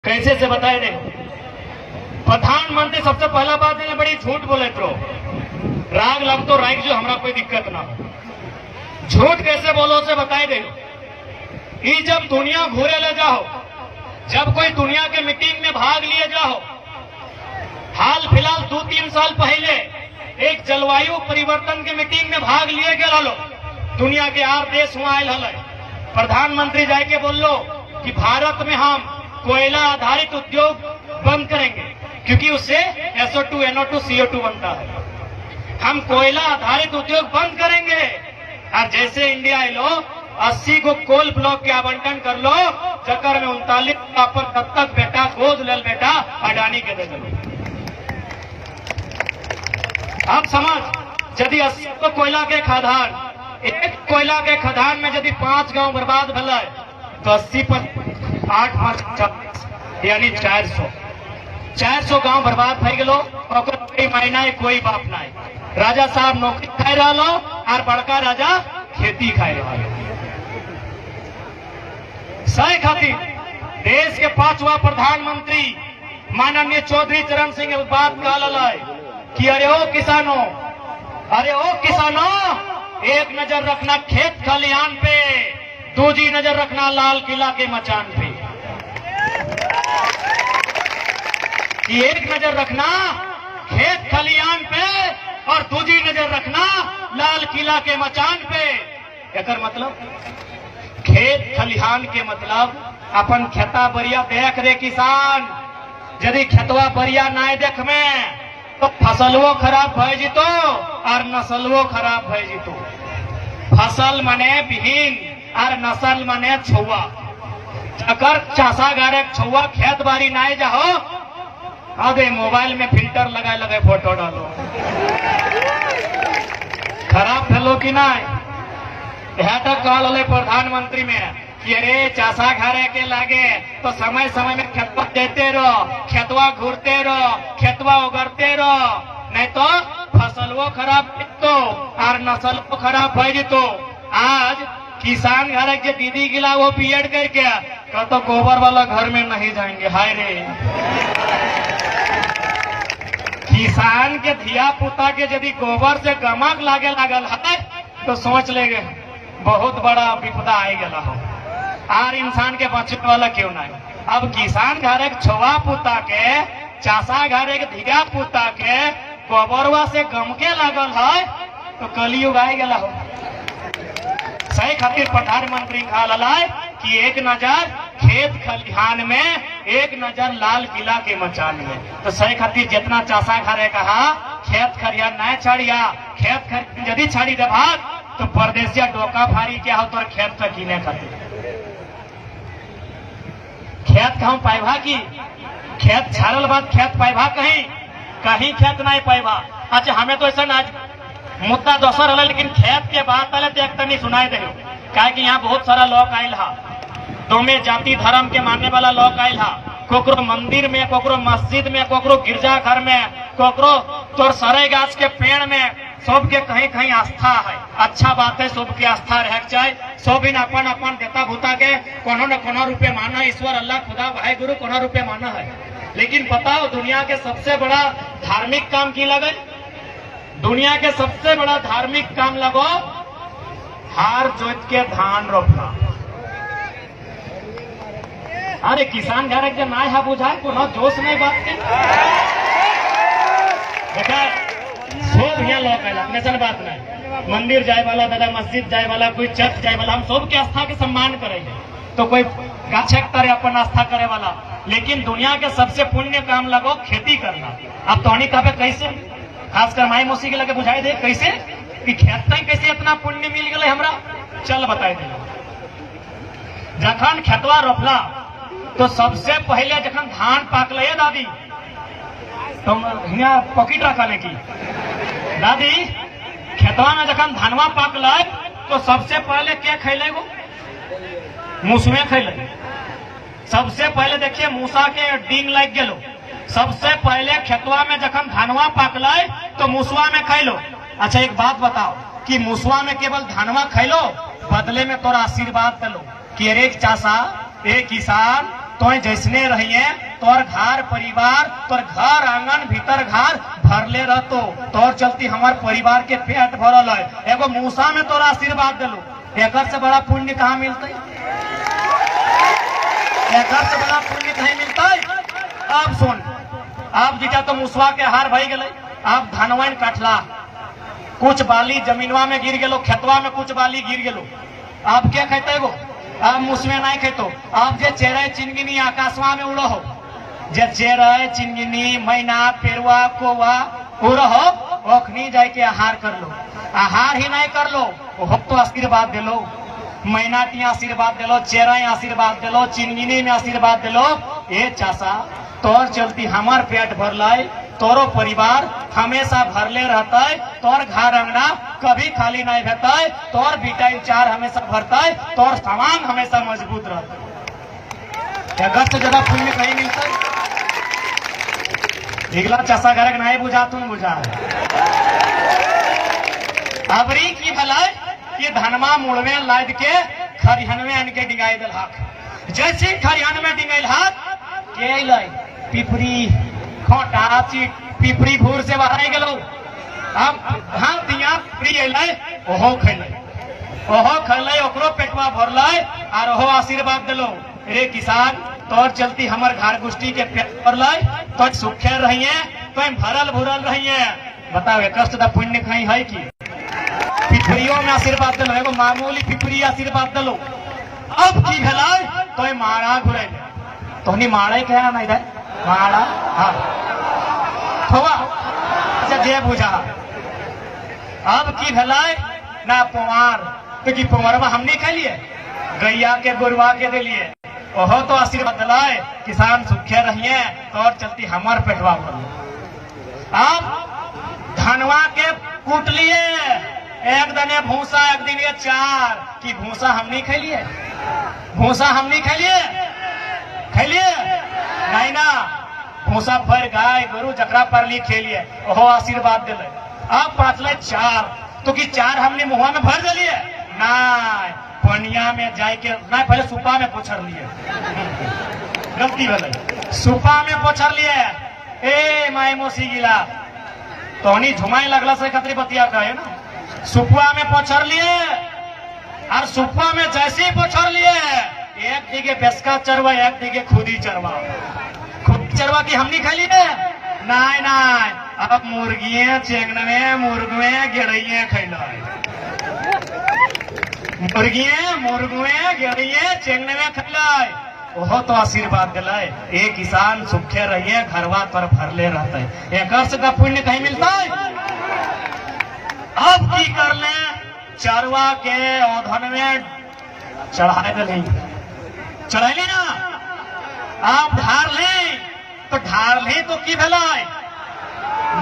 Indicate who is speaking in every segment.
Speaker 1: कैसे से बताए दे। प्रधानमंत्री सबसे पहला बात है बड़ी झूठ बोले तो राग लग तो राग जो हमारा कोई दिक्कत ना हो। झूठ कैसे बोलो से बताए दे। ये जब दुनिया घूरे ले जाओ, जब कोई दुनिया के मीटिंग में भाग लिए जाओ, हाल फिलहाल 2-3 साल पहले एक जलवायु परिवर्तन के मीटिंग में भाग लिए गए लो, दुनिया के 8 देश वहां आयल हल। प्रधानमंत्री जाके बोल लो कि भारत में हम कोयला आधारित उद्योग बंद करेंगे क्योंकि उससे SO2 NO2 CO2 बनता है। हम कोयला आधारित उद्योग बंद करेंगे और जैसे इंडिया लो 80 को कोल ब्लॉक के आवंटन कर लो, चक्कर में 39 अपन तब तक बेटा गोद लेल बेटा अडानी के दे दो। आप समझ यदि 80 को कोयला के खदान, एक कोयला के खदान में यदि 5 गांव बर्बाद भला तो 80 पर 8 5 यानी 400 गांव बर्बाद भई गेलो। कोई मायना है, कोई बाप ना है। राजा साहब नौकरी खाए रहा और बड़का राजा खेती खाए रहा। सही खातिर देश के 5वां प्रधानमंत्री माननीय चौधरी चरण सिंह बात कहल कि अरे ओ किसानों, एक नजर रखना खेत खलिहान पे, दूसरी नजर रखना लाल किला के मचान पे। एक नजर रखना खेत खलिहान पे और दूसरी नजर रखना लाल किला के मचान पे। एकर मतलब खेत खलिहान के मतलब अपन खेता बरिया देख रे किसान। यदि खेतवा बरिया ना देख में तो फसलवो खराब भय जितो और नस्लवो खराब भय जितो। फसल मने बिहीन और नस्ल मने छुआ। अगर चासा गारे छुआ खेत बारी ना जाओ, अबे मोबाइल में फिल्टर लगा फोटो डालो, खराब भेलो कि नहीं। यह तक कहल प्रधानमंत्री में कि अरे चासा घरे के लागे तो समय समय में खेतवा देते रहो, खेतवा घूरते रहो, खेतवा उगरते रहो, नहीं तो फसलवो खराब तो और नस्लवो खराब भई जितो। आज किसान घर के दीदी गिला वो बीएड करके तो गोबर वाला घर में नहीं जाएंगे। हाय रे, किसान के धिया पुता के यदि गोबर से गमक लागे लागल है तो सोच लेगे बहुत बड़ा विपदा आई गला हो और इंसान के बचने वाला क्यों नहीं। अब किसान घर एक छुआ पुता के, चासा घर एक धिया पुता के गोबरवा से गमके लागल है तो कलयुग आई गला हो। सही खातिर प्रधानमंत्री कहा कि एक नजर खेत खलिहान में, एक नजर लाल किला के मचान में। तो सही खातिर जितना चासा घरे कहा खेत खलिहान नहीं छाड़िया, खेत खलिहान यदि छाड़ी दे भाग तो परदेसिया डोका भारी क्या हो तो खेत पे कीने खातिर खेत कहूं पाइबा की खेत छाड़ल बाद खेत पाइबा कहीं खेत नहीं पाइबा। अच्छा हमें तो ऐसा आज मुद्दा दोसर है, लेकिन खेत के बात पहले तो एक तनी सुनाई दे क्या कि यहाँ बहुत सारा लोग आयल हा, दोमे जाति धर्म के मानने वाला लोग आयल हा। कोकरो मंदिर में, कोकरो मस्जिद में, कोकरो गिरजा घर में, कोकरो तोर सरे गाछ के पेड़ में, सबके कहीं कहीं आस्था है। अच्छा बात है, सबकी आस्था रह जाए। सब इन अपन अपन देता भूता के कोनो न कोनो रूपे माना, ईश्वर अल्लाह खुदा भाई गुरु कोनो रूपे माना है। लेकिन बताओ दुनिया के सबसे बड़ा धार्मिक काम की लगे? दुनिया के सबसे बड़ा धार्मिक काम लगो हार जोत के धान रोपना। अरे किसान घर एक ना है बुझाए कोनो जोश नहीं बात के बेटा सब यहाँ लोग है बात नहीं। मंदिर जाए वाला, दादा मस्जिद जाए वाला, कोई चर्च जाए वाला, हम सबके आस्था के सम्मान करेंगे। तो कोई गाछे तरह अपन आस्था करे वाला, लेकिन दुनिया के सबसे पुण्य काम लगो खेती करना। अब तो कहा कैसे, खासकर माई मौसी के लगे बुझाई दे कैसे कि खेत में कैसे इतना पुण्य मिल गए हमरा, चल बताए दे। जखन खेतवा रोपला तो सबसे पहले जखन धान पाकल दादी तो यहाँ पॉकेट रखा की दादी खेतवा में जखन धानवा पाकल तो सबसे पहले क्या खैले गो मूसुए खैले। सबसे पहले देखिए मूसा के डींग लग गेलो। सबसे पहले खेतवा में जखन धानवा पाकल तो मूसवा में खैलो। अच्छा एक बात बताओ कि मूसवा में केवल धानवा खैलो, बदले में तोरा आशीर्वाद दिलो कि अरे चासा, एक किसान तो जैसने रहिए तोर घर परिवार तोर घर आंगन भीतर घर भरले रहतो तोर चलती हमार परिवार के पेट भरल है। एगो मूसा में तोरा आशीर्वाद दिलो, एक से बड़ा पुण्य कहाँ मिलता है? एक से बड़ा पुण्य कहीं मिलता है? अब सुन, अब जीजा तो मुसवा के हार भई गए, अब धनवन काटला, कुछ बाली जमीनवा में गिर गेलो, खेतवा में कुछ बाली गिर गेलो, अब क्या कहते गो? अब मुसवे नहीं खेतो। अब जे चेरे चिनगिनी आकाशवा में उड़ो हो, जे चेरे चिनगिनी मैना पेरुआ कोवा उड़ो हो, ओखनी जाके आहार कर लो। आहार ही नहीं कर लो, वो तो आशीर्वाद दे लो, मैना टी आशीर्वाद दे लो, चेरा आशीर्वाद दे लो, चिनगिनी में आशीर्वाद दे लो। ए चासा तोर चलती हमार पेट भरलाय, तोरो परिवार हमेशा भरले रहता है, तोर घर अंगना कभी खाली नहीं रहता है, तोर बिटाई चार हमेशा भरता है, तोर सामान हमेशा मजबूत रहता है। घर से ज्यादा पुण्य कहीं मिलता है? इगला चासा घर नहीं बुझा, तुम बुझा। अबरी की भलाई कि धनमा मुड़वे लाद के खरिहन में इनके डिंगाई दल हाथ, जैसे खरिहन में डिंगाई हाथ के लाई पिपरी खोटा चीट पिपरी भूर से बाहर गेलो। अब हाँ दिया पिपरी अलै, ओहो खैलै, ओकरो पेटवा भरलै और ओहो आशीर्वाद दिलो। रे किसान तोर चलती हमर घर गुष्टी के पेट भरलै, तो सुखे रहिए, तो भरल भुरल रहिए। बताओ कष्ट दा पुण्य कहीं है कि? पिपरियों में आशीर्वाद दिलो, एगो मामूली पिपरी आशीर्वाद दिलो। अब की भेलै तो मारा घुरे, तोहनी मारे के नहीं दे मारा, हाँ जे बुझा। अब की भलाई ना पुमार, तो की पुमारवा हमने खेलिए, गैया के गुरुआ के दिलिए, ओहो तो आशीर्वाद दिलाए, किसान सुखे रहिए, और चलती हमार पेटवा भर। अब धनवा के कूट लिए, एक दिन भूसा एक दिन ये चार, कि भूसा हमने खेलिए, भूसा हमने खेलिए नहीं ना, भूसा भर गाय गोरु जकरा पर ली खेलिए, ओहो आशीर्वाद दिले। अब पाचले चार, तो कि चार हमने मुहा में भर दिलिए ना, पनिया में जाके ना, पहले सुपा में पोछर लिए, गलती भले सुपा में पोछर लिए। ए माई मोसी गिला तोहनी झुमाई लगला से खतरी बतिया कहे ना, सुपा में पोछर लिए, और सुपा में जैसे ही पोछर लिए, एक दिगे बेसका चरवा, एक दिगे खुदी चरवा, चरवा की हमनी खाली है नाय नाय। अब मुर्गियां चेंगनवे मुर्गुए गिरइए खैला, मुर्गुए गिरइए चेंगनवे खैला, ओहो तो आशीर्वाद दिलाए। ए किसान सुखे रहिए, घरवा पर भरले रहता है, एक से का पुण्य कहीं मिलता है? अब की कर ले, चरवा के औधन में चढ़ाए दिले, चढ़ाई ना, आप ढार ले, तो ढार ले तो की भलाई,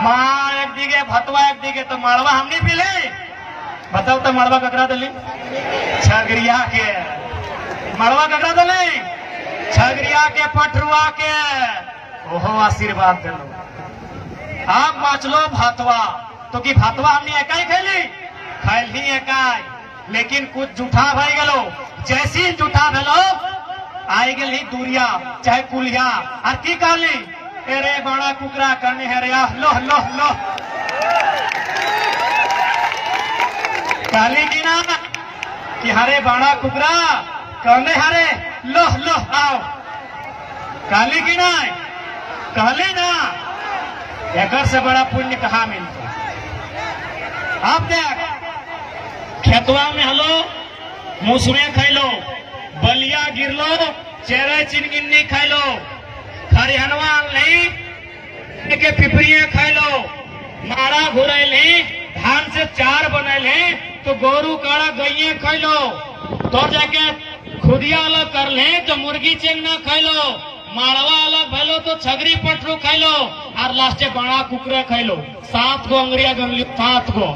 Speaker 1: माँ एक दिगे भतवा एक दिगे, तो मड़वा हमने पी ले। बताओ तो मड़वा ककरा दिली? छगरिया के मड़वा ककरा दिली? छगरिया के पठरुआ के, ओहो आशीर्वाद दिलो। आप बाँचलो भतवा, तो की भतवा हमने एकाई खैली एकाई, लेकिन कुछ जूठा भाई गलो, जैसी जूठा भेलो आई गई दूरिया चाहे कुलिया, और की कहली? अरे बड़ा कुकरा करने है रे, लो लो लो कहली की ना कि हरे बड़ा कुकरा करने हरे, लो लो आओ, कहली की ना? कहली ना, एक से बड़ा पुण्य कहाँ मिलता? आप देख खेतवा में हलो मुसरे खैलो, बलिया गिरलो, चेरे चिनगिन्नी खैलो, खरिहनवा नहीं के पिपरिया खैलो, मारा घुरैली, धान से चार बनैली, तो गोरू काड़ा गैये खैलो, तो जाके खुदिया अलग कर ले तो मुर्गी चेंगना खैलो, माड़वा अलग भैलो तो छगरी पटरू खैलो, और लास्टे बड़ा कुकरा खैलो। 7 गो अंगरिया गनली, 7 गो,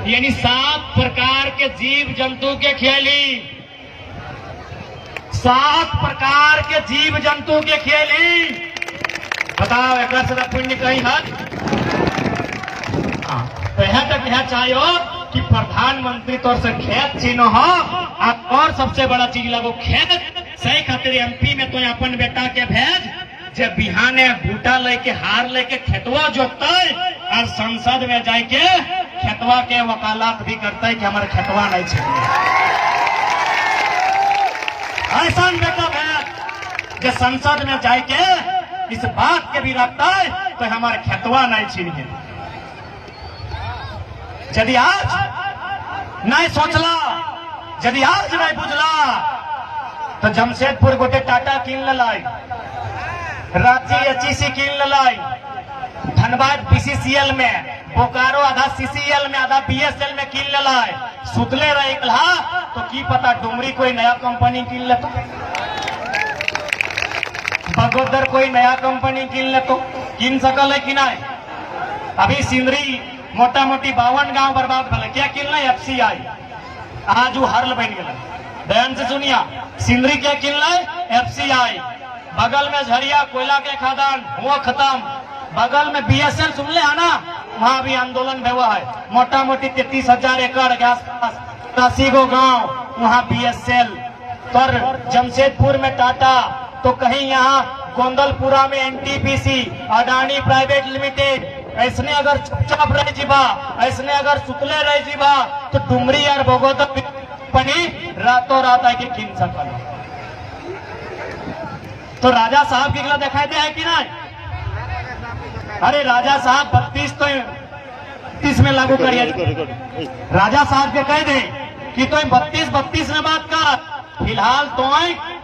Speaker 1: यानी 7 प्रकार के जीव जंतु के खेली, 7 प्रकार के जीव जंतु के खेली। बताओ एक से पुण्य कहीं है? तो यह तक यह चाहिए कि प्रधानमंत्री तौर से खेत छीनो हो, और सबसे बड़ा चीज लगो खेत सही खातिर एमपी में तो अपन बेटा के भेज जब बिहाने बूटा लेके हार लेके खेतवा जोतता और संसद में जाके खेतवा के वकालत भी करते कि हमारे खेतवा नहीं चाहिए। ऐसा बेटा भेज जो संसद में जाके इस बात के भी रखता है तो हमारे खेतवा नहीं छीनिए। यदि आज नहीं सोचला, यदि आज नहीं बुझला तो जमशेदपुर गोटे टाटा किन लाई, रांची एचईसी किन लाई, धनबाद बीसीसीएल में, बोकारो आधा सीसीएल में आधा बीएसएल में किन लाई। सुतले रहे तो की पता डुमरी कोई नया कंपनी किन ले तो, बगोदर कोई नया कंपनी किन ले तो किन सकल है कि नहीं। अभी सिंदरी मोटा मोटी 52 गांव बर्बाद भले क्या किन ले एफसीआई, आज वो हर्ल बन गए। ध्यान से सुनिया, सिंदरी क्या किन ले एफसीआई, बगल में झरिया कोयला के खदान वो खत्म, बगल में बीएसएल सुन ले है ना, वहां भी आंदोलन हुआ है। मोटा मोटी 33,000 एकड़ के आसपास 80 गो गांव वहां बीएसएल। तो जमशेदपुर में टाटा, तो कहीं यहाँ गोंदलपुरा में एनटीपीसी, अडानी प्राइवेट लिमिटेड। ऐसने अगर चुपचाप रह जीवा, ऐसने अगर सुतले रह जीवा तो डुमरी और बगोदर कंपनी रातों रात आके किन सकल। तो राजा साहब की गला दिखाई दे है कि नहीं। अरे राजा साहब 32 तो 30 में लागू करिए। राजा साहब के कह दे कि तो 32 में बात कर, फिलहाल तो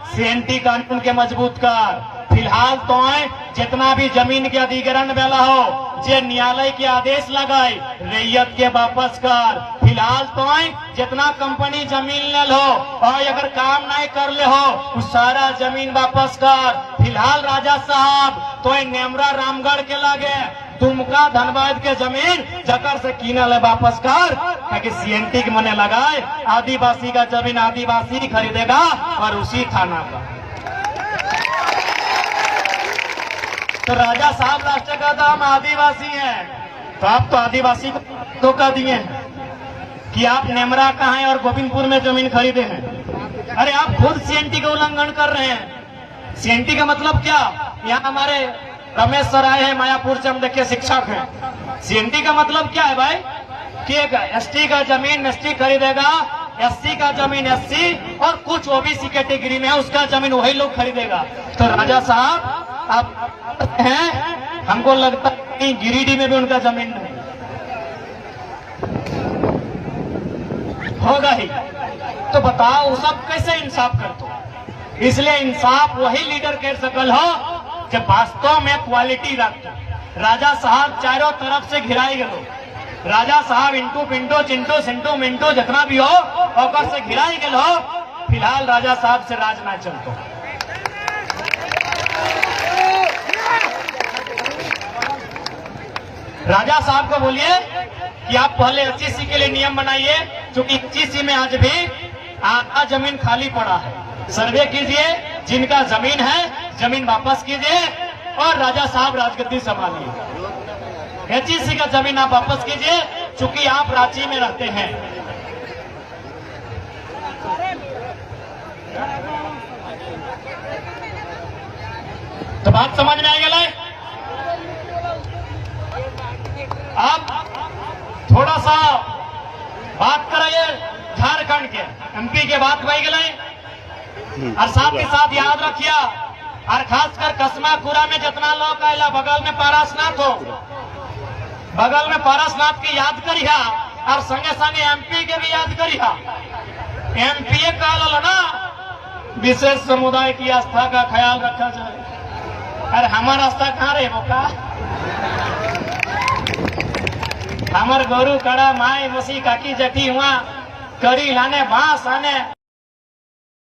Speaker 1: सीएनटी कानून के मजबूत कर, फिलहाल तो जितना भी जमीन के अधिग्रहण वेला हो जे न्यायालय के आदेश लगाए रैयत के वापस कर। फिलहाल तो जितना कंपनी जमीन ले लो और अगर काम नहीं कर ले हो उस सारा जमीन वापस कर। फिलहाल राजा साहब तो नेमरा रामगढ़ के लगे दुमका धनबाद के जमीन जकर से कीना ले वापस कर, ताकि सीएनटी के मने लगाए आदिवासी का जमीन आदिवासी खरीदेगा और उसी थाना का। तो राजा साहब राष्ट्र का दाम आदिवासी हैं, तो आप तो आदिवासी को धोखा दिए हैं कि आप नेमरा का हैं और गोविंदपुर में जमीन खरीदे हैं। अरे आप खुद सीएनटी का उल्लंघन कर रहे हैं। सीएनटी का मतलब क्या, यहाँ हमारे रमेश सर आए हैं मायापुर से, हम देखिए शिक्षक हैं। सीएनटी का मतलब क्या है भाई कि एक एसटी का जमीन एसटी खरीदेगा, एससी का जमीन एससी और कुछ ओबीसी कैटेगरी में है उसका जमीन वही लोग खरीदेगा। तो राजा साहब आप हैं, हमको लगता है कि गिरिडीह में भी उनका जमीन नहीं होगा ही। तो बताओ सब कैसे इंसाफ करते। इसलिए इंसाफ वही लीडर कर सकल हो जब वास्तव में क्वालिटी रखते। राजा साहब चारों तरफ से घिराई गए, राजा साहब इंटू पिंटो चिंटो सिंटो मिंटो जितना भी हो और से घिराई गए हो। फिलहाल राजा साहब से राज ना चलतो। राजा साहब को बोलिए कि आप पहले एचईसी के लिए नियम बनाइए, क्योंकि एचईसी में आज भी आधा जमीन खाली पड़ा है। सर्वे कीजिए, जिनका जमीन है जमीन वापस कीजिए और राजा साहब राजगद्दी संभालिए। एचईसी का जमीन आप वापस कीजिए, चूंकि आप रांची में रहते हैं। तो बात समझ में आ गया। आप थोड़ा सा बात करिए झारखंड के एमपी के बात बह गए, और साथ ही साथ याद रखिए, और खासकर कसमाकुरा में जितना लोग आएला बगल में पारसनाथ हो, बगल में पारसनाथ की याद करिए और संगे संगे एमपी के भी याद करिए। एमपी कहल ना विशेष समुदाय की आस्था का ख्याल रखा जाए। अरे हमारा आस्था कहाँ रहे का, हमार गोरू कड़ा माई मसी काकी जटी हुआ करी लाने बांस आने